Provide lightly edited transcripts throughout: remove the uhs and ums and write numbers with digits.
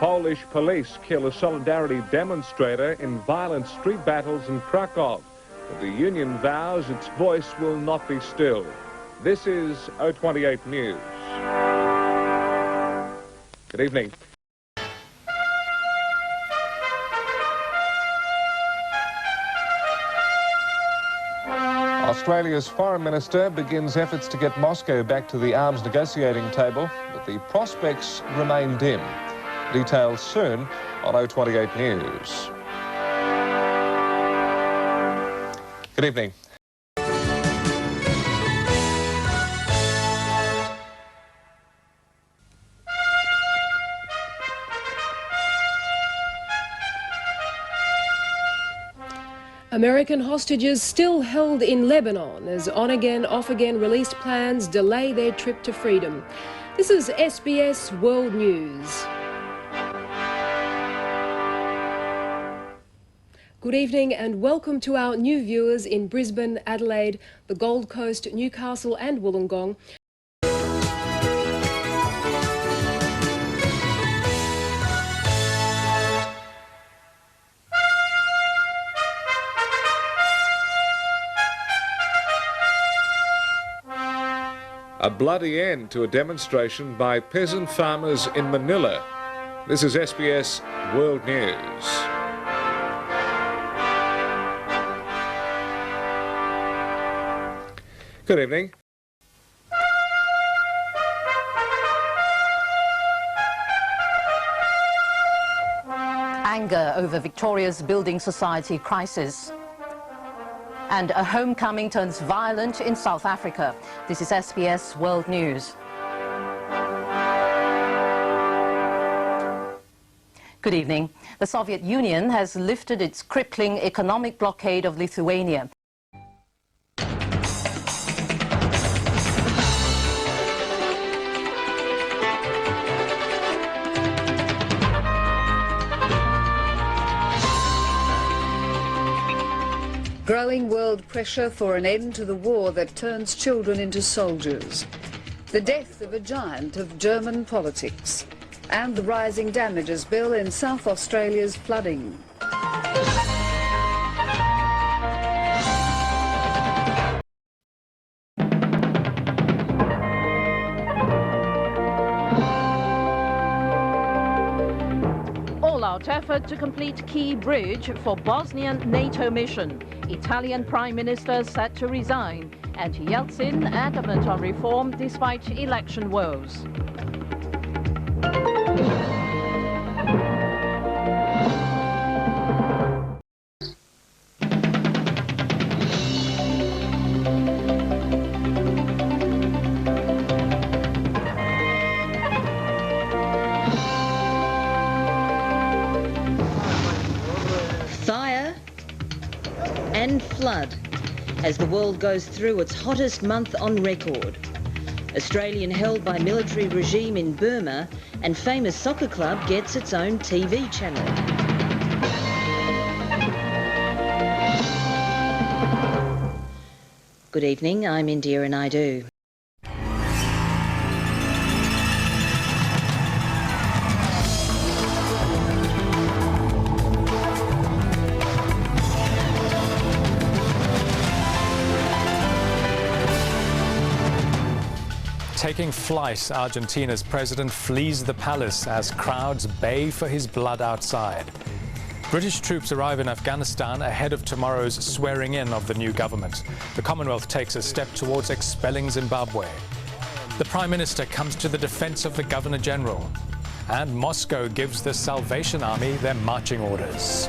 Polish police kill a solidarity demonstrator in violent street battles in Krakow. But the union vows its voice will not be stilled. This is O28 News. Good evening. Australia's foreign minister begins efforts to get Moscow back to the arms negotiating table, but the prospects remain dim. Details soon on O28 News. Good evening. American hostages still held in Lebanon as on-again, off-again released plans delay their trip to freedom. This is SBS World News. Good evening and welcome to our new viewers in Brisbane, Adelaide, the Gold Coast, Newcastle and Wollongong. A bloody end to a demonstration by peasant farmers in Manila. This is SBS World News. Good evening. Anger over Victoria's building society crisis. And a homecoming turns violent in South Africa. This is SBS World News. Good evening. The Soviet Union has lifted its crippling economic blockade of Lithuania. Growing world pressure for an end to the war that turns children into soldiers. The death of a giant of German politics. And the rising damages bill in South Australia's flooding. All-out effort to complete key bridge for Bosnian NATO mission. Italian Prime Minister set to resign, and Yeltsin adamant on reform despite election woes. Fire and flood as the world goes through its hottest month on record. Australian held by military regime in Burma, and famous soccer club gets its own TV channel. Good evening, I'm Indira Naidu. Taking flight, Argentina's president flees the palace as crowds bay for his blood outside. British troops arrive in Afghanistan ahead of tomorrow's swearing-in of the new government. The Commonwealth takes a step towards expelling Zimbabwe. The Prime Minister comes to the defence of the Governor-General. And Moscow gives the Salvation Army their marching orders.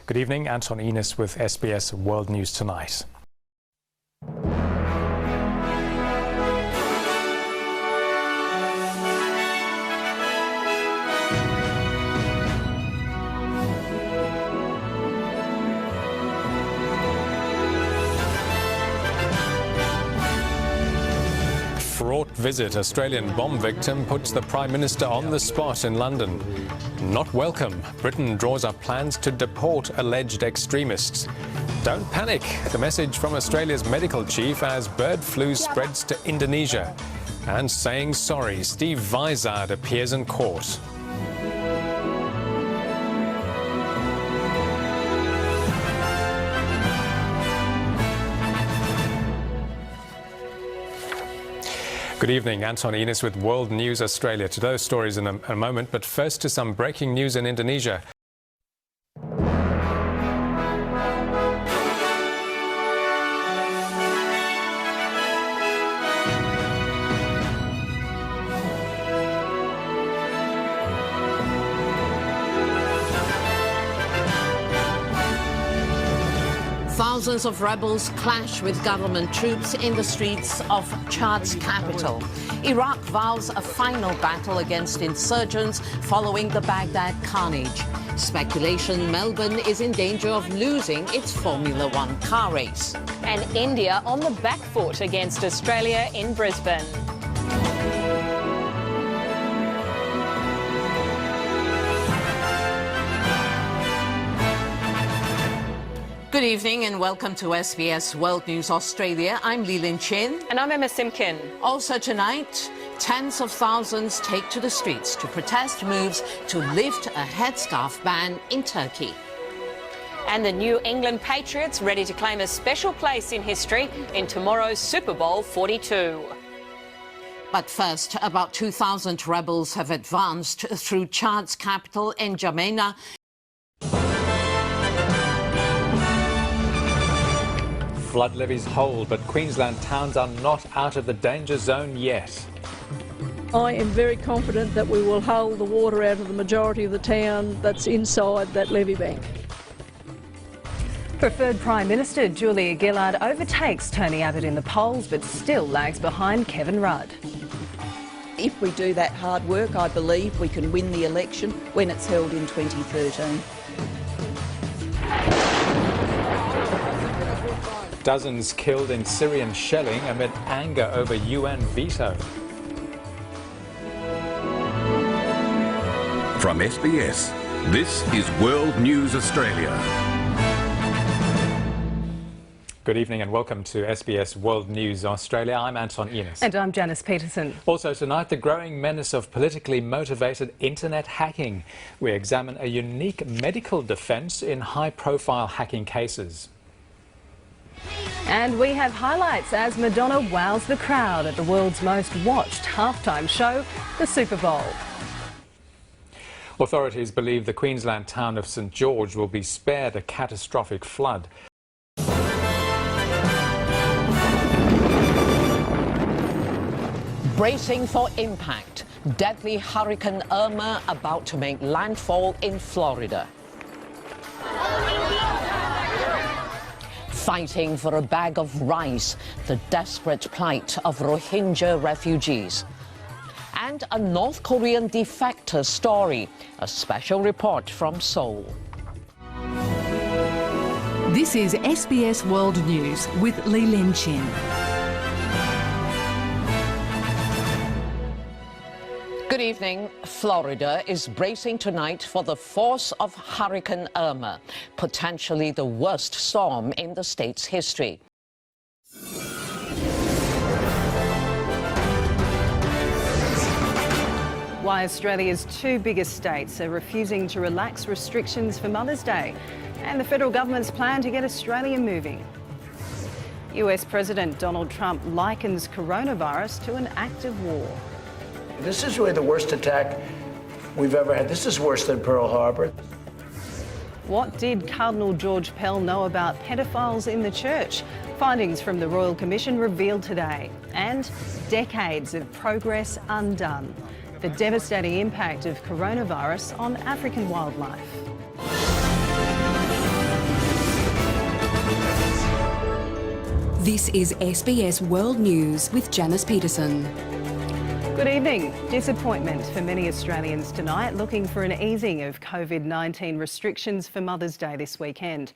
Good evening, Anton Enos with SBS World News Tonight. fraught visit. Australian bomb victim puts the Prime Minister on the spot in London. Not welcome. Britain draws up plans to deport alleged extremists. Don't panic. The message from Australia's medical chief as bird flu spreads to Indonesia. And saying sorry. Steve Vizard appears in court. Good evening, Anton Enos with World News Australia. To those stories in a moment, but first to some breaking news in Indonesia. Thousands of rebels clash with government troops in the streets of Chad's capital. Iraq vows a final battle against insurgents following the Baghdad carnage. Speculation Melbourne is in danger of losing its Formula One car race. And India on the back foot against Australia in Brisbane. Good evening and welcome to SBS World News Australia. I'm Leland Chin. And I'm Emma Simpkin. Also tonight, tens of thousands take to the streets to protest moves to lift a headscarf ban in Turkey. And the New England Patriots ready to claim a special place in history in tomorrow's Super Bowl 42. But first, about 2,000 rebels have advanced through Chad's capital, N'Djamena. Flood levies hold, but Queensland towns are not out of the danger zone yet. I am very confident that we will hold the water out of the majority of the town that's inside that levee bank. Preferred Prime Minister Julia Gillard overtakes Tony Abbott in the polls but still lags behind Kevin Rudd. If we do that hard work, I believe we can win the election when it's held in 2013. Dozens killed in Syrian shelling amid anger over UN veto. From SBS, this is World News Australia. Good evening and welcome to SBS World News Australia. I'm Anton Enos. And I'm Janice Peterson. Also tonight, the growing menace of politically motivated internet hacking. We examine a unique medical defence in high-profile hacking cases. And we have highlights as Madonna wows the crowd at the world's most watched halftime show, the Super Bowl. Authorities believe the Queensland town of St George will be spared a catastrophic flood. Bracing for impact. Deadly Hurricane Irma about to make landfall in Florida. Fighting for a bag of rice, the desperate plight of Rohingya refugees. And a North Korean defector story, a special report from Seoul. This is SBS World News with Leland Chin. Good evening. Florida is bracing tonight for the force of Hurricane Irma, potentially the worst storm in the state's history. Why Australia's two biggest states are refusing to relax restrictions for Mother's Day, and the federal government's plan to get Australia moving. US President Donald Trump likens coronavirus to an act of war. This is really the worst attack we've ever had. This is worse than Pearl Harbor. What did Cardinal George Pell know about pedophiles in the church? Findings from the Royal Commission revealed today. And decades of progress undone. The devastating impact of coronavirus on African wildlife. This is SBS World News with Janice Peterson. Good evening. Disappointment for many Australians tonight looking for an easing of COVID-19 restrictions for Mother's Day this weekend.